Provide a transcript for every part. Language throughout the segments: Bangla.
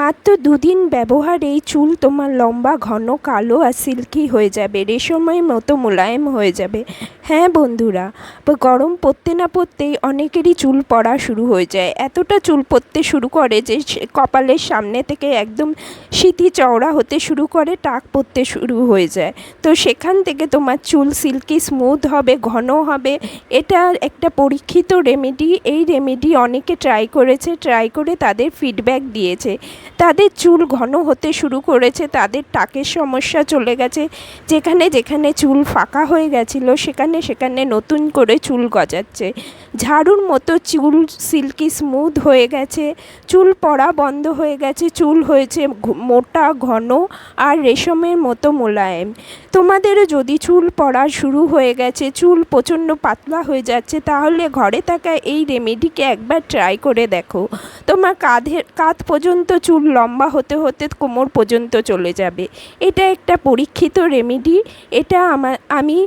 মাত্র দুদিন ব্যবহারেই চুল তোমার লম্বা, ঘন, কালো আর সিল্কি হয়ে যাবে, রেশমের মতো মোলায়েম হয়ে যাবে। হ্যাঁ বন্ধুরা, গরম পড়তে না পড়তেই অনেকেরই চুল পড়া শুরু হয়ে যায়। এতটা চুল পড়তে শুরু করে যে কপালের সামনে থেকে একদম সিঁথি চওড়া হতে শুরু করে, টাক পড়তে শুরু হয়ে যায়। তো সেখান থেকে তোমার চুল সিল্কি স্মুথ হবে, ঘন হবে। এটা একটা পরীক্ষিত রেমেডি। এই রেমেডি অনেকে ট্রাই করেছে, ট্রাই করে তাদের ফিডব্যাক দিয়েছে। তাদের চুল ঘন হতে শুরু করেছে, তাদের টাকের সমস্যা চলে গেছে, যেখানে যেখানে চুল ফাঁকা হয়ে গেছিলো সেখানে সেখানে নতুন করে চুল গজাচ্ছে, ঝাড়ুর মতো চুল সিল্কি স্মুথ হয়ে গেছে, চুল পড়া বন্ধ হয়ে গেছে, চুল হয়েছে মোটা, ঘন আর রেশমের মতো মোলায়েম। তোমাদেরও যদি চুল পড়া শুরু হয়ে গেছে, চুল প্রচণ্ড পাতলা হয়ে যাচ্ছে, তাহলে ঘরে থাকা এই রেমেডিকে একবার ট্রাই করে দেখো। তোমার কাঁধ পর্যন্ত চুল লম্বা হতে হতে কোমর পর্যন্ত চলে যাবে। এটা একটা পরীক্ষিত রেমেডি। এটা আমি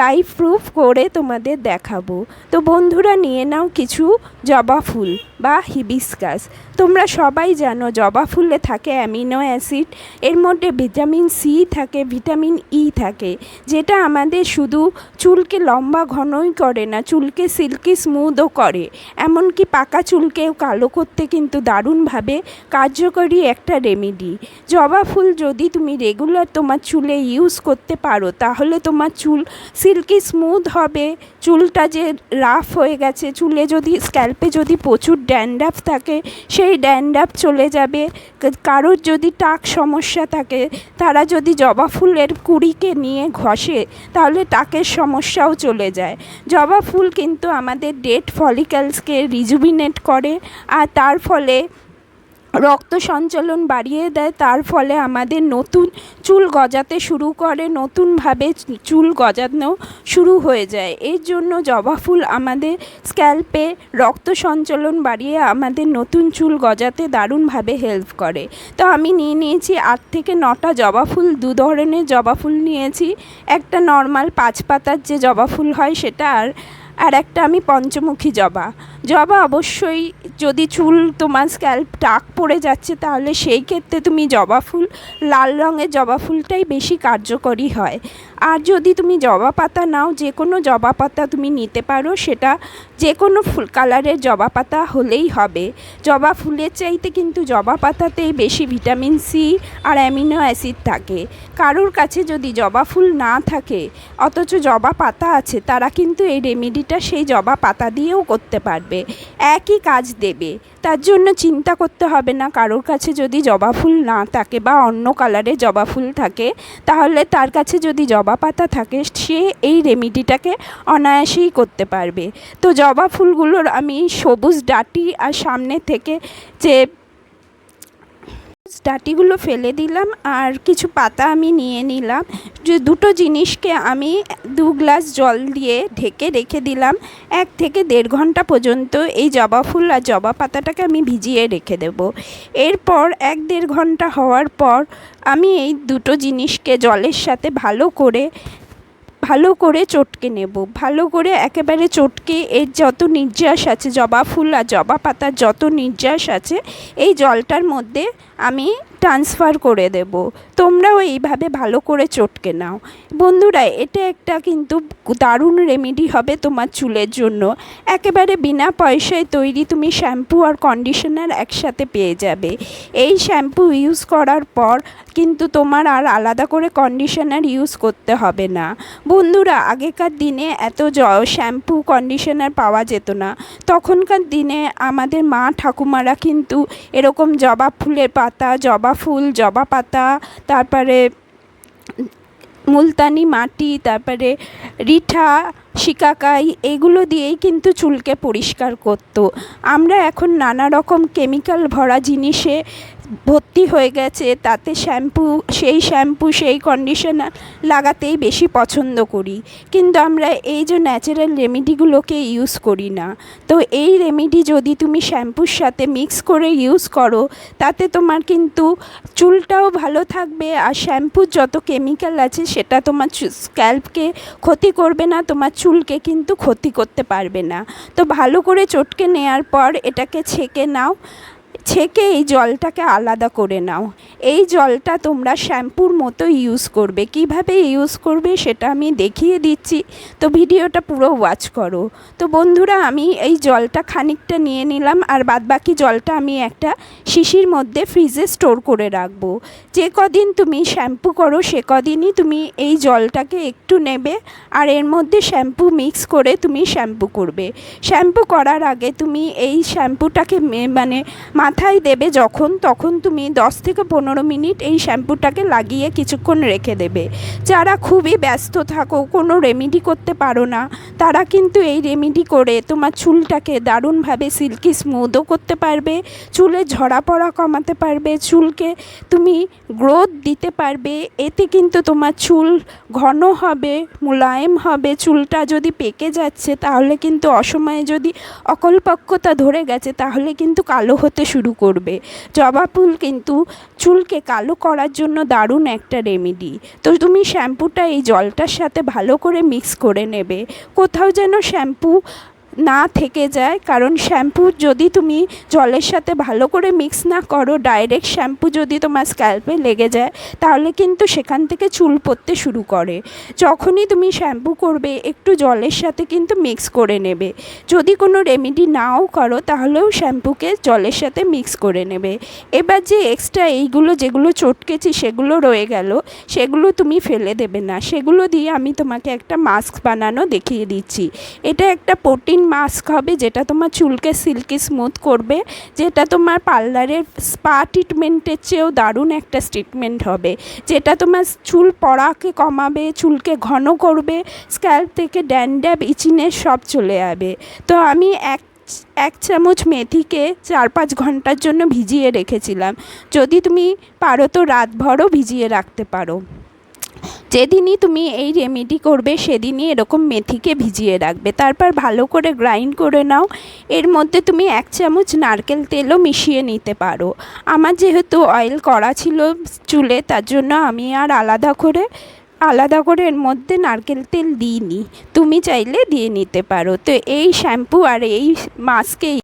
লাইভ প্রুফ করে তোমাদের দেখাবো। তো বন্ধুরা, নিয়ে নাও কিছু জবা ফুল বা হিবিস্কাস। তোমরা সবাই জানো জবা ফুলে থাকে অ্যামিনো অ্যাসিড, এর মধ্যে ভিটামিন সি থাকে, ভিটামিন ই থাকে, যেটা আমাদের শুধু চুলকে লম্বা ঘনই করে না, চুলকে সিল্কি স্মুথও করে। এমনকি পাকা চুলকেও কালো করতে কিন্তু দারুণভাবে কার্যকরী একটা রেমেডি। জবা ফুল যদি তুমি রেগুলার তোমার চুলে ইউজ করতে পারো, তাহলে তোমার চুল সিল্কি স্মুথ হবে। চুলটা যে রাফ হয়ে গেছে, চুলে যদি স্ক্যাল্পে যদি প্রচুর ড্যান্ড্রাফ থাকে, সেই ড্যান্ড্রাফ চলে যাবে। কারোর যদি টাক সমস্যা থাকে, তারা যদি জবা ফুলের কুঁড়িকে নিয়ে ঘষে, তাহলে টাকের সমস্যাও চলে যায়। জবা ফুল কিন্তু আমাদের ডেড ফলিকলসকে রিজুভিনেট করে, আর তার ফলে রক্ত সঞ্চালন বাড়িয়ে দেয়। তার ফলে আমাদের নতুন চুল গজাতে শুরু করে, নতুনভাবে চুল গজানো শুরু হয়ে যায়। এর জন্য জবা ফুল আমাদের স্ক্যাল্পে রক্ত সঞ্চালন বাড়িয়ে আমাদের নতুন চুল গজাতে দারুণভাবে হেল্প করে। তো আমি নিয়েছি 8 থেকে 9টা জবা ফুল। 2 ধরনের জবা ফুল নিয়েছি, একটা নর্মাল 5 পাতার যে জবা ফুল হয় সেটা, আর একটা আমি পঞ্চমুখী জবা। অবশ্যই যদি চুল তোমার স্ক্যাল্প টাক পড়ে যাচ্ছে, তাহলে সেই ক্ষেত্রে তুমি জবা ফুল, লাল রঙের জবা ফুলটাই বেশি কার্যকরী হয়। আর যদি তুমি জবা পাতা নাও, যে কোনো জবা পাতা তুমি নিতে পারো, সেটা যে কোনো ফুল কালারের জবা পাতা হলেই হবে। জবা ফুলের চাইতে কিন্তু জবা পাতাতেই বেশি ভিটামিন সি আর অ্যামিনো অ্যাসিড থাকে। কারোর কাছে যদি জবা ফুল না থাকে অথচ জবা পাতা আছে, তারা কিন্তু এই রেমেডিটা সেই জবা পাতা দিয়েও করতে পারবে, একই কাজ দেবে। তার জন্য চিন্তা করতে হবে না। কারোর কাছে যদি জবা ফুল না থাকে বা অন্য কালারের জবা ফুল থাকে, তাহলে তার কাছে যদি জবা পাতা থাকে, সে এই রেমেডিটাকে অনায়াসেই করতে পারবে। তো জবা ফুলগুলোর আমি সবুজ ডাঁটি আর সামনে থেকে যে ডাঁটিগুলো ফেলে দিলাম, আর কিছু পাতা আমি নিয়ে নিলাম। যে দুটো জিনিসকে আমি 2 গ্লাস জল দিয়ে ঢেকে রেখে দিলাম 1 থেকে 1.5 ঘন্টা পর্যন্ত। এই জবা ফুল আর জবা পাতাটাকে আমি ভিজিয়ে রেখে দেব। এরপর 1-1.5 ঘন্টা হওয়ার পর আমি এই দুটো জিনিসকে জলের সাথে ভালো করে চটকে নেব। ভালো করে একেবারে চটকে এর যত নির্যাস আছে, জবা ফুল আর জবা পাতার যত নির্যাস আছে, এই জলটার মধ্যে আমি ট্রান্সফার করে দেব। তোমরাও এইভাবে ভালো করে চটকে নাও। বন্ধুরা, এটা একটা কিন্তু দারুণ রেমেডি হবে তোমার চুলের জন্য। একেবারে বিনা পয়সায় তৈরি তুমি শ্যাম্পু আর কন্ডিশনার একসাথে পেয়ে যাবে। এই শ্যাম্পু ইউজ করার পর কিন্তু তোমার আর আলাদা করে কন্ডিশনার ইউজ করতে হবে না। বন্ধুরা, আগেকার দিনে এত শ্যাম্পু কন্ডিশনার পাওয়া যেত না। তখনকার দিনে আমাদের মা ঠাকুমারা কিন্তু এরকম জবা ফুলের পাতা, জবা ফুল, জবা পাতা, তারপরে মুলতানি মাটি, তারপরে রিঠা, শিকাকাই, এগুলো দিয়েই কিন্তু চুলকে পরিষ্কার করতো। আমরা এখন নানা রকম কেমিক্যাল ভরা জিনিসে ভর্তি হয়ে গেছে, তাতে শ্যাম্পু সেই কন্ডিশনার লাগাতেই বেশি পছন্দ করি, কিন্তু আমরা এই যে ন্যাচারাল রেমেডিগুলোকে ইউজ করি না। তো এই রেমেডি যদি তুমি শ্যাম্পুর সাথে মিক্স করে ইউজ করো, তাতে তোমার কিন্তু চুলটাও ভালো থাকবে, আর শ্যাম্পুর যত কেমিক্যাল আছে সেটা তোমার স্ক্যাল্পকে ক্ষতি করবে না, তোমার চুলকে কিন্তু ক্ষতি করতে পারবে না। তো ভালো করে চটকে নেওয়ার পর এটাকে ছেঁকে নাও। ছেঁকে এই জলটাকে আলাদা করে নাও। এই জলটা তোমরা শ্যাম্পুর মতো ইউজ করবে। কিভাবে ইউজ করবে সেটা আমি দেখিয়ে দিচ্ছি, তো ভিডিওটা পুরো ওয়াচ করো। তো বন্ধুরা, আমি এই জলটা খানিকটা নিয়ে নিলাম, আর বাদবাকি জলটা আমি একটা শিশির মধ্যে ফ্রিজে স্টোর করে রাখবো। যে কদিন তুমি শ্যাম্পু করো সে কদিনই তুমি এই জলটাকে একটু নেবে, আর এর মধ্যে শ্যাম্পু মিক্স করে তুমি শ্যাম্পু করবে। শ্যাম্পু করার আগে তুমি এই শ্যাম্পুটাকে মানে মাথায় দেবে যখন, তখন তুমি 10 থেকে 15 মিনিট এই শ্যাম্পুটাকে লাগিয়ে কিছুক্ষণ রেখে দেবে। যারা খুবই ব্যস্ত থাকো, কোনো রেমেডি করতে পারো না, তারা কিন্তু এই রেমেডি করে তোমার চুলটাকে দারুণভাবে সিল্কি স্মুথও করতে পারবে, চুলে ঝরা পড়া কমাতে পারবে, চুলকে তুমি গ্রোথ দিতে পারবে। এতে কিন্তু তোমার চুল ঘন হবে, মোলায়েম হবে। চুলটা যদি পেকে যাচ্ছে তাহলে কিন্তু অসময়ে যদি অকল্পক্যতা ধরে গেছে তাহলে কিন্তু কালো হতে শুরু করবে। জবা ফুল কিন্তু চুলকে কালো করার জন্য দারুণ একটা রেমেডি। তো তুমি শ্যাম্পুটা এই জলটার সাথে ভালো করে মিক্স করে নেবে, কোথাও যেন শ্যাম্পু না থেকে যায়। কারণ শ্যাম্পু যদি তুমি জলের সাথে ভালো করে মিক্স না করো, ডাইরেক্ট শ্যাম্পু যদি তোমার স্ক্যাল্পে লেগে যায় তাহলে কিন্তু সেখান থেকে চুল পড়তে শুরু করে। যখনই তুমি শ্যাম্পু করবে একটু জলের সাথে কিন্তু মিক্স করে নেবে। যদি কোনো রেমেডি নাও করো তাহলেও শ্যাম্পুকে জলের সাথে মিক্স করে নেবে। এবার যে এক্সট্রা এইগুলো যেগুলো চটকেছি সেগুলো রয়ে গেল, সেগুলো তুমি ফেলে দেবে না। সেগুলো দিয়ে আমি তোমাকে একটা মাস্ক বানানো দেখিয়ে দিচ্ছি। এটা একটা প্রোটিন মাস্ক হবে, যেটা তোমার চুলকে সিল্কি স্মুথ করবে, যেটা তোমার পার্লারের স্পা ট্রিটমেন্টের চেয়েও দারুণ একটা ট্রিটমেন্ট হবে, যেটা তোমার চুল পড়াকে কমাবে, চুলকে ঘন করবে, স্ক্যাল্প থেকে ড্যান্ড্রাফ ইচিনেস সব চলে যাবে। তো আমি এক চামচ মেথিকে 4-5 ঘন্টার জন্য ভিজিয়ে রেখেছিলাম। যদি তুমি পারো তো রাতভরও ভিজিয়ে রাখতে পারো। যেদিনই তুমি এই রেমেডি করবে সেদিনই এরকম মেথিকে ভিজিয়ে রাখবে। তারপর ভালো করে গ্রাইন্ড করে নাও। এর মধ্যে তুমি 1 চামচ নারকেল তেলও মিশিয়ে নিতে পারো। আমার যেহেতু অয়েল করা ছিল চুলে, তার জন্য আমি আর আলাদা করে এর মধ্যে নারকেল তেল দিইনি। তুমি চাইলে দিয়ে নিতে পারো। তো এই শ্যাম্পু আর এই মাস্কে